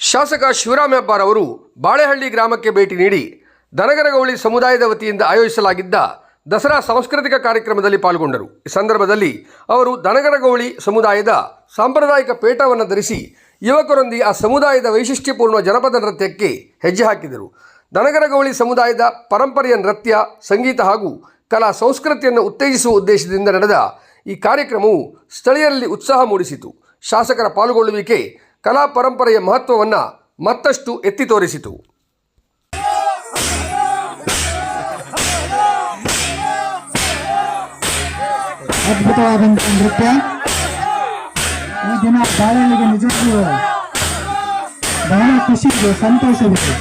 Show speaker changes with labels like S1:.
S1: ಶಾಸಕ ಶಿವರಾಮ ಹೆಬ್ಬಾರ್ ಅವರು ಬಾಳೆಹಳ್ಳಿ ಗ್ರಾಮಕ್ಕೆ ಭೇಟಿ ನೀಡಿ ದನಗರಗೌಳಿ ಸಮುದಾಯದ ವತಿಯಿಂದ ಆಯೋಜಿಸಲಾಗಿದ್ದ ದಸರಾ ಸಾಂಸ್ಕೃತಿಕ ಕಾರ್ಯಕ್ರಮದಲ್ಲಿ ಪಾಲ್ಗೊಂಡರು. ಈ ಸಂದರ್ಭದಲ್ಲಿ ಅವರು ದನಗರಗೌಳಿ ಸಮುದಾಯದ ಸಾಂಪ್ರದಾಯಿಕ ಪೇಟವನ್ನು ಧರಿಸಿ ಯುವಕರೊಂದಿಗೆ ಆ ಸಮುದಾಯದ ವೈಶಿಷ್ಟ್ಯಪೂರ್ಣ ಜನಪದ ನೃತ್ಯಕ್ಕೆ ಹೆಜ್ಜೆ ಹಾಕಿದರು. ದನಗರಗೌಳಿ ಸಮುದಾಯದ ಪರಂಪರೆಯ ನೃತ್ಯ, ಸಂಗೀತ ಹಾಗೂ ಕಲಾ ಸಂಸ್ಕೃತಿಯನ್ನು ಉತ್ತೇಜಿಸುವ ಉದ್ದೇಶದಿಂದ ನಡೆದ ಈ ಕಾರ್ಯಕ್ರಮವು ಸ್ಥಳೀಯರಲ್ಲಿ ಉತ್ಸಾಹ ಮೂಡಿಸಿತು. ಶಾಸಕರ ಪಾಲ್ಗೊಳ್ಳುವಿಕೆ ಕಲಾ ಪರಂಪರೆಯ ಮಹತ್ವವನ್ನು ಮತ್ತಷ್ಟು ಎತ್ತಿ ತೋರಿಸಿತು.
S2: ಅದ್ಭುತವಾದಂತಹ ನೃತ್ಯ ಈ ದಿನ ಬಾಳೆಹಳ್ಳಿಗೆ ನಿಜಕ್ಕೂ ಬಹಳ ಖುಷಿ ಇದೆ, ಸಂತೋಷವಿದೆ.